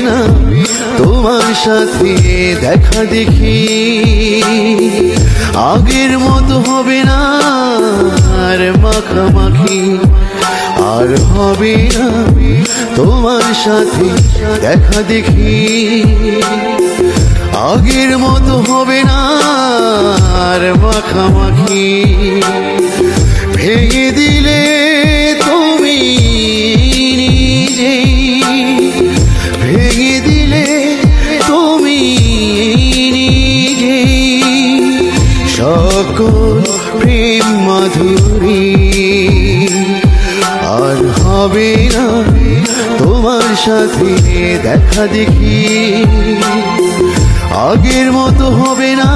না তোমার সাথে দেখা দেখি, আগের মতো হবে না আর মাখামাখি, আর হবে না তোমার সাথে দেখা দেখি, আগের মতো হবে না আর মাখামাখি। ভেঙে দিলে তুমি নিজেই, ভেঙে দিলে তুমি নিজেই সকল প্রেম মাধুরী, আর হবে না তোমার সাথে দেখা দেখি, আগের মতো হবে না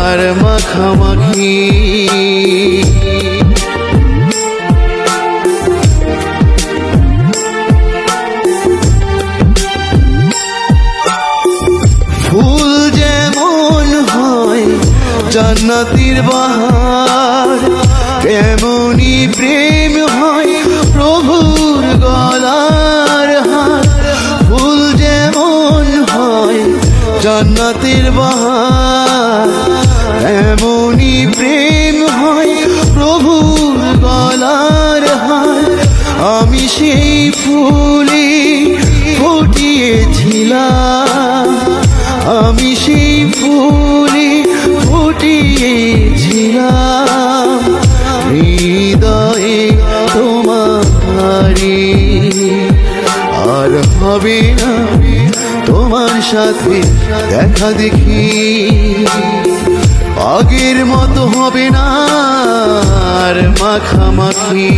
আর মাখামাখি। ফুল যেমন হয় জান্নাতের বাহার, তেমনি প্রেম হয় প্রভুর গলার হার। ফুল যেমন হয় জান্নাতের বাহার, তেমনি প্রেম হয় প্রভুর গলার হার। আমি সেই ফুলে ফুটিয়েছিলাম, আমি সেই ফুলে ফুটিয়েছিলাম হৃদয়ে তোমারি, আর হবে না তোমার সাথে দেখা দেখি, আগের মতো হবে না আর মাখামাখি।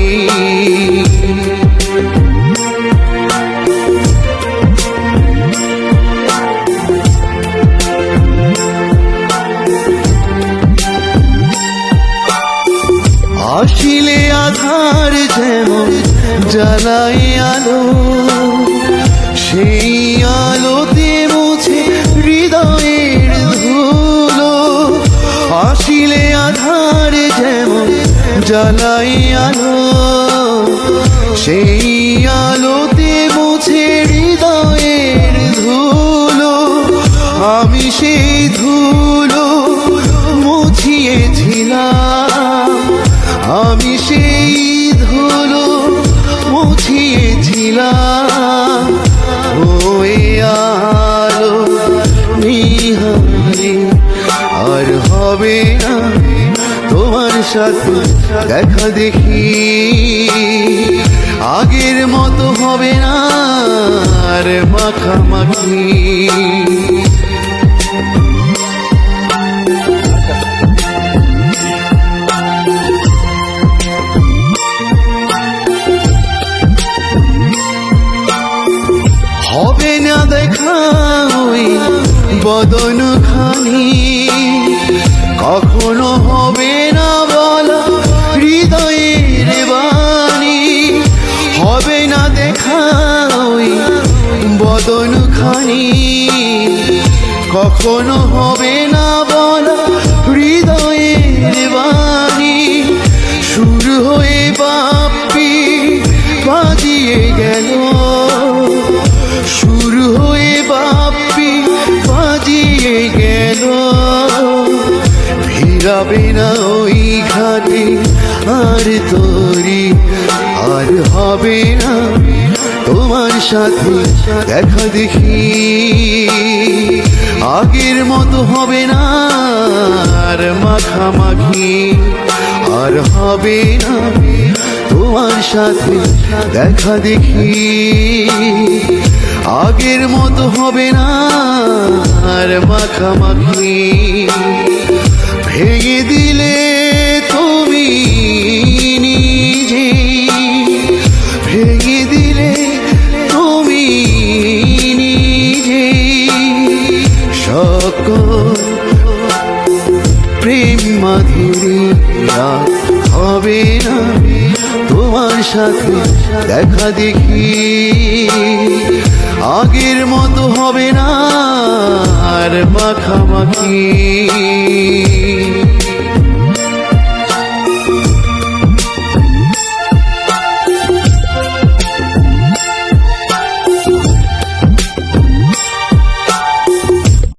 আসিলে আধার যেমন জ্বালাই আলো, সেই আলোতে মুছে হৃদয়ের ধুলো। আসিলে আধার যেমন জ্বালাই আলো, সেই আলোতে মুছে হৃদয়ের ধুলো। আমি সেই ধুলো মুছিয়েছিলাম, আমি সেই ধুলো মুছিয়েছিলাম ওই আলো নিহারে, আর হবে না তোমার সাথে দেখা দেখি, আগের মতো হবে না আর মাখামাখি। হবে না দেখা ওই বদন খানি, কখনো হবে না বলা হৃদয়ের বাণী। হবে না দেখা ওই বদন খানি, কখনো হবে না বলা হৃদয়ের বাণী। সুর হয়ে বাপ্পি বাজিয়ে গেল, সুর হয়ে বাপ্পি বাজিয়ে গেল। ফিরাবে না ওই ঘাটে আর তরি, আর হবে না তোমার সাথে দেখা দেখি, আগের মতো হবে না আর মাখামাখি। আর হবে না তোমার সাথে দেখা দেখি, আগের মতো হবে না আর মাখামাখি। ভেঙে দিলে তুমি নিজেই, ভেঙে দিলে তুমি নিজেই সকল প্রেম মাধুরী, হবে না তোমার সাথে দেখা দেখি, আগের মতো হবে না আর মাখামাখি।